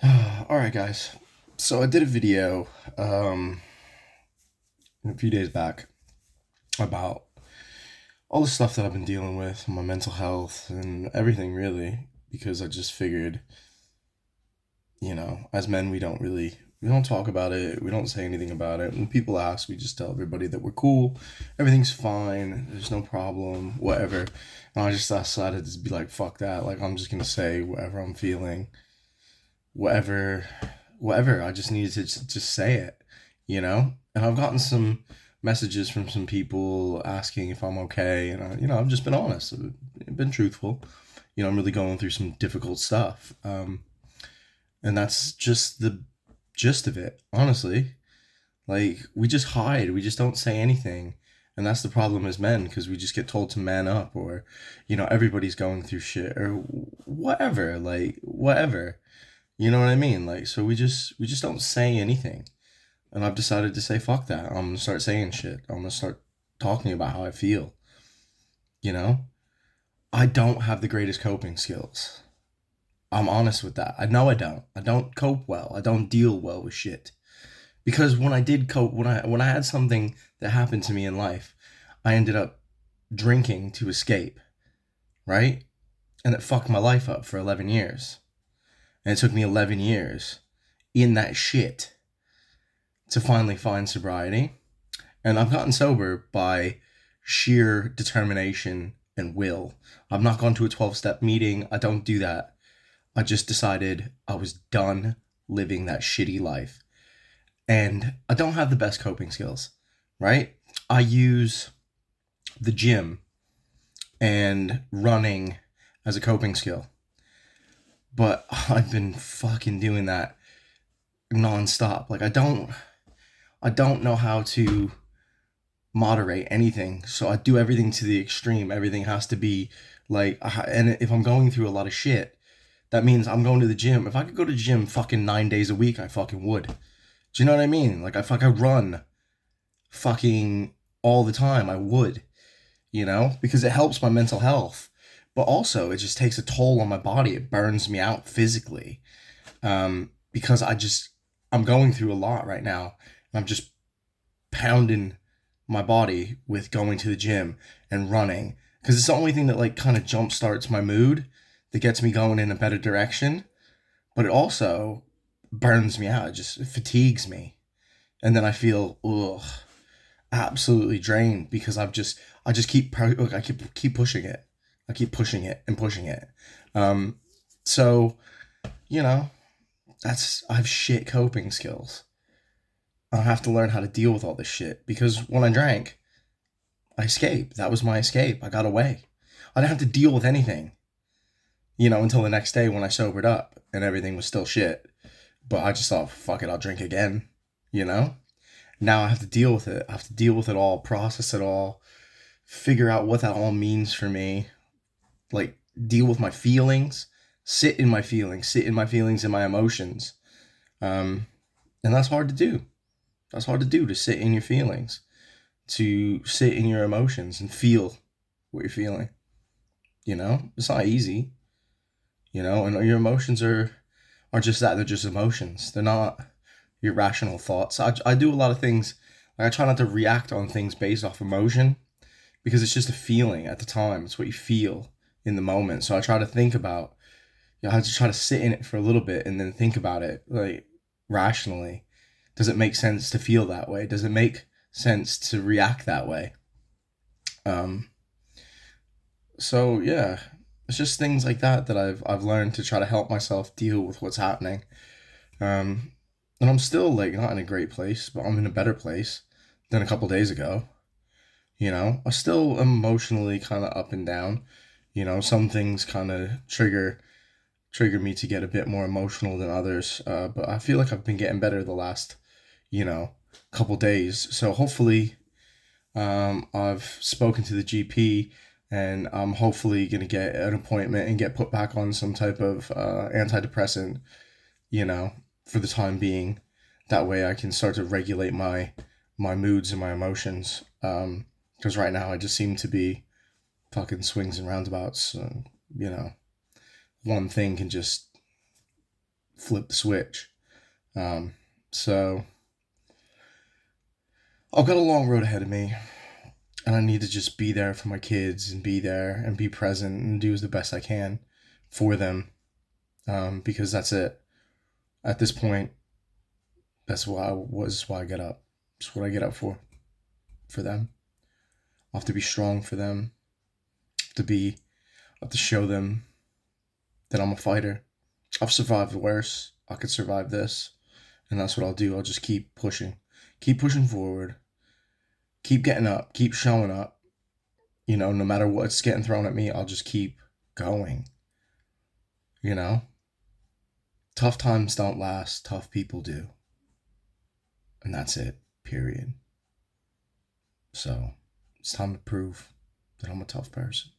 All right, guys. So I did a video um, a few days back about all the stuff that I've been dealing with, my mental health and everything, really, because I just figured, as men, we don't talk about it, we don't say anything about it. When people ask, we just tell everybody that we're cool, everything's fine, there's no problem, whatever. And I just decided to be like, fuck that. Like, I'm just gonna say whatever I'm feeling, whatever whatever. I just needed to just say it, And I've gotten some messages from some people asking if I'm okay, and I've just been honest, I've been truthful. I'm really going through some difficult stuff, and that's just the gist of it, honestly. Like, we just hide, we just don't say anything. And that's the problem as men, because we just get told to man up, or everybody's going through shit, or whatever, like whatever. You know what I mean? Like, so we just don't say anything. And I've decided to say fuck that. I'm gonna start saying shit. I'm gonna start talking about how I feel. You know? I don't have the greatest coping skills. I'm honest with that. I know I don't. I don't cope well. I don't deal well with shit. Because when I did cope, when I had something that happened to me in life, I ended up drinking to escape, right? And it fucked my life up for 11 years. And it took me 11 years in that shit to finally find sobriety. And I've gotten sober by sheer determination and will. I've not gone to a 12-step meeting. I don't do that. I just decided I was done living that shitty life. And I don't have the best coping skills, right? I use the gym and running as a coping skill. But I've been fucking doing that nonstop. Like, I don't know how to moderate anything. So I do everything to the extreme. Everything has to be like, and if I'm going through a lot of shit, that means I'm going to the gym. If I could go to the gym fucking 9 days a week, I fucking would. Do you know what I mean? Like, if I could run fucking all the time, I would, because it helps my mental health. But also, it just takes a toll on my body. It burns me out physically. Because I'm going through a lot right now. And I'm just pounding my body with going to the gym and running, because it's the only thing that like kind of jump starts my mood, that gets me going in a better direction. But it also burns me out. It just fatigues me, and then I feel absolutely drained, because I just look, I keep pushing it. I keep pushing it and pushing it. Um, so you know I have shit coping skills. I have to learn how to deal with all this shit, because when I drank, I escaped. That was my escape. I got away. I didn't have to deal with anything, until the next day when I sobered up and everything was still shit. But I just thought, fuck it, I'll drink again, you know? Now I have to deal with it. I have to deal with it all, process it all, figure out what that all means for me, like deal with my feelings, sit in my feelings and my emotions. Um, and that's hard to do. That's hard to do, to sit in your feelings, to sit in your emotions and feel what you're feeling. It's not easy. And your emotions are just that. They're just emotions. They're not your rational thoughts. I do a lot of things. Like, I try not to react on things based off emotion, because it's just a feeling at the time. It's what you feel in the moment. So I try to think about, I just try to sit in it for a little bit and then think about it, like, rationally. Does it make sense to feel that way? Does it make sense to react that way? Um, so yeah, it's just things like that that I've learned to try to help myself deal with what's happening. Um, and I'm still like not in a great place, but I'm in a better place than a couple days ago. I still am emotionally kind of up and down. Some things kind of trigger me to get a bit more emotional than others. But I feel like I've been getting better the last, couple days. So hopefully, I've spoken to the GP, and I'm hopefully gonna get an appointment and get put back on some type of antidepressant, you know, for the time being. That way, I can start to regulate my moods and my emotions. Because right now, I just seem to be fucking swings and roundabouts. One thing can just flip the switch. Um, so I've got a long road ahead of me, and I need to just be there for my kids and be there and be present and do the best I can for them, because that's it. At this point, why I get up. It's what I get up for them. I have to be strong for them. I have to show them that I'm a fighter. I've survived worse. I could survive this, and that's what I'll do. I'll just keep pushing forward, keep getting up, keep showing up. No matter what's getting thrown at me, I'll just keep going. You know, tough times don't last. Tough people do, and that's it. Period. So it's time to prove that I'm a tough person.